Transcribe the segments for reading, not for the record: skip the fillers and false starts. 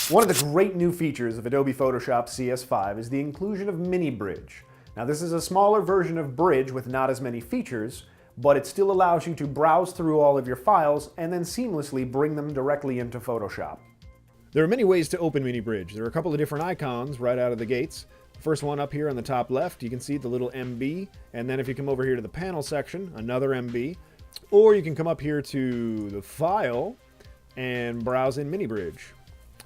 One of the great new features of Adobe Photoshop CS5 is the inclusion of Mini Bridge. Now this is a smaller version of Bridge with not as many features, but it still allows you to browse through all of your files and then seamlessly bring them directly into Photoshop. There are many ways to open Mini Bridge. There are a couple of different icons right out of the gates. The first one up here on the top left, you can see the little MB, and then if you come over here to the panel section, another MB, or you can come up here to the file and browse in Mini Bridge.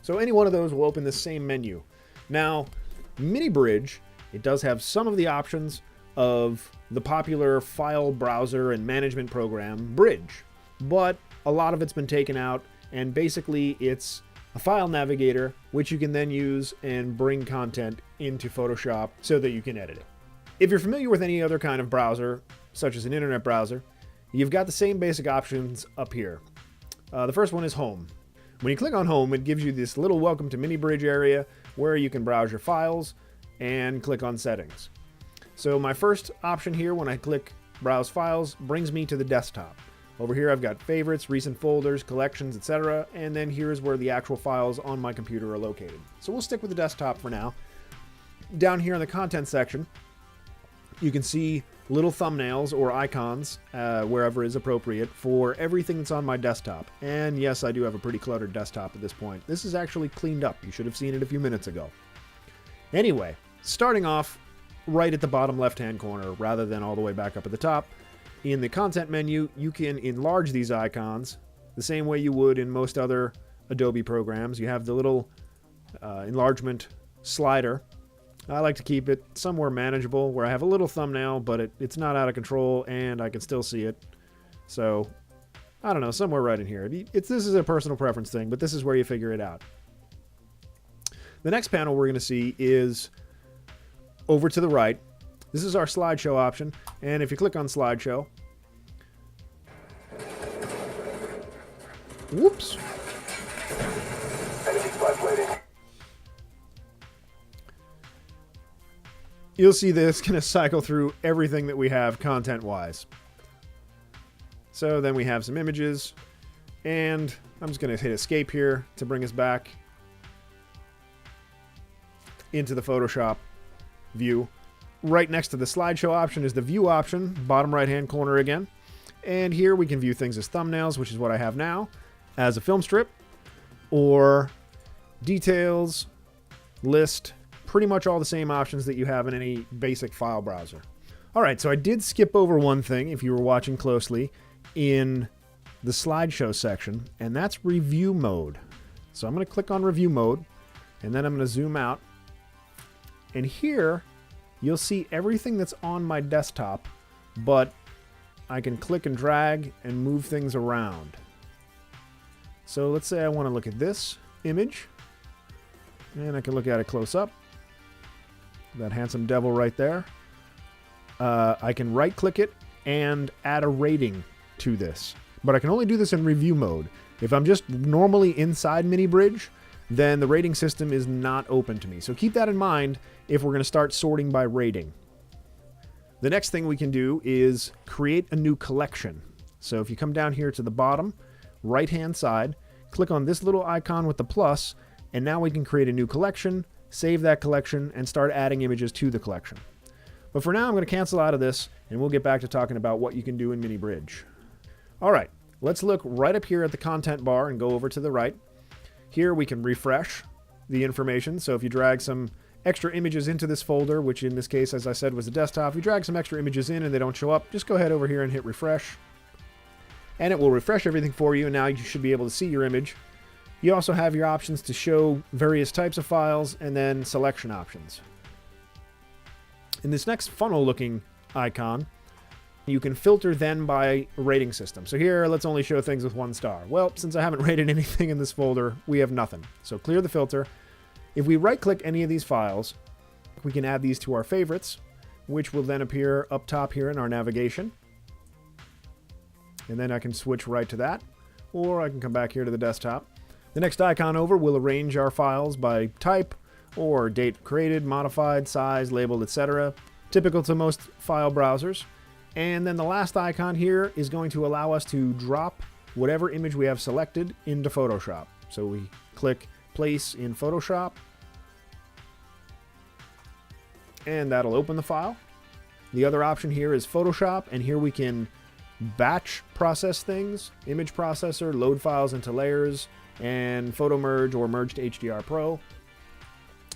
So any one of those will open the same menu. Now, Mini Bridge, it does have some of the options of the popular file browser and management program Bridge, but a lot of it's been taken out, and basically it's a file navigator which you can then use and bring content into Photoshop so that you can edit it. If you're familiar with any other kind of browser, such as an internet browser, you've got the same basic options up here. The first one is Home. When you click on Home, it gives you this little Welcome to Mini Bridge area where you can browse your files and click on Settings. So my first option here when I click Browse Files brings me to the desktop. Over here I've got favorites, recent folders, collections, etc. And then here's where the actual files on my computer are located. So we'll stick with the desktop for now. Down here in the content section, you can see little thumbnails or icons wherever is appropriate for everything that's on my desktop. And yes, I do have a pretty cluttered desktop at this point. This is actually cleaned up. You should have seen it a few minutes ago. Anyway, starting off right at the bottom left-hand corner rather than all the way back up at the top, in the content menu, you can enlarge these icons the same way you would in most other Adobe programs. You have the little enlargement slider. I like to keep it somewhere manageable where I have a little thumbnail, but it's not out of control and I can still see it. So, I don't know, somewhere right in here. This is a personal preference thing, but this is where you figure it out. The next panel we're going to see is over to the right. This is our slideshow option, and if you click on slideshow, whoops. You'll see this going to cycle through everything that we have content-wise. So then we have some images, and I'm just going to hit escape here to bring us back into the Photoshop view. Right next to the slideshow option is the view option, bottom right-hand corner again. And here we can view things as thumbnails, which is what I have now, as a film strip, or details, list, pretty much all the same options that you have in any basic file browser. All right, so I did skip over one thing if you were watching closely in the slideshow section, and that's review mode. So I'm going to click on review mode, and then I'm going to zoom out. And here, you'll see everything that's on my desktop, but I can click and drag and move things around. So let's say I want to look at this image, and I can look at it close up. That handsome devil right there. I can right click it and add a rating to this, but I can only do this in review mode. If I'm just normally inside Mini Bridge, then the rating system is not open to me. So keep that in mind if we're going to start sorting by rating. The next thing we can do is create a new collection. So if you come down here to the bottom right hand side, click on this little icon with the plus, and now we can create a new collection, save that collection, and start adding images to the collection. But for now, I'm going to cancel out of this, and we'll get back to talking about what you can do in Mini Bridge. All right, let's look right up here at the content bar and go over to the right. Here we can refresh the information. So if you drag some extra images into this folder, which in this case, as I said, was the desktop, if you drag some extra images in and they don't show up, just go ahead over here and hit refresh. And it will refresh everything for you, and now you should be able to see your image. You also have your options to show various types of files and then selection options. In this next funnel-looking icon, you can filter then by rating system. So here, let's only show things with 1 star. Well, since I haven't rated anything in this folder, we have nothing. So clear the filter. If we right-click any of these files, we can add these to our favorites, which will then appear up top here in our navigation. And then I can switch right to that, or I can come back here to the desktop. The next icon over will arrange our files by type or date created, modified, size, labeled, etc. Typical to most file browsers. And then the last icon here is going to allow us to drop whatever image we have selected into Photoshop. So we click place in Photoshop. And that'll open the file. The other option here is Photoshop, and here we can batch process things, image processor, load files into layers, and photo merge or merge to HDR Pro.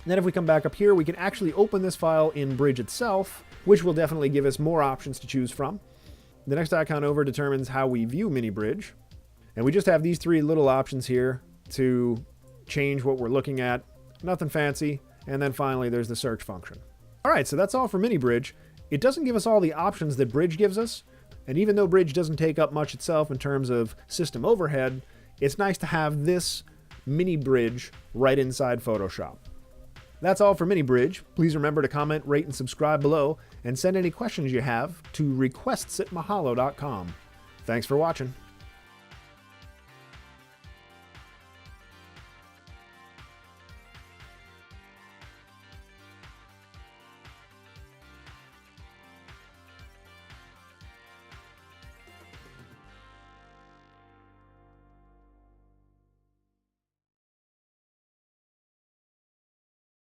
Then if we come back up here, we can actually open this file in Bridge itself, which will definitely give us more options to choose from. The next icon over determines how we view Mini Bridge. And we just have these three little options here to change what we're looking at. Nothing fancy. And then finally, there's the search function. All right, so that's all for Mini Bridge. It doesn't give us all the options that Bridge gives us. And even though Bridge doesn't take up much itself in terms of system overhead, it's nice to have this Mini Bridge right inside Photoshop. That's all for Mini Bridge. Please remember to comment, rate, and subscribe below, and send any questions you have to requests@mahalo.com. Thanks for watching.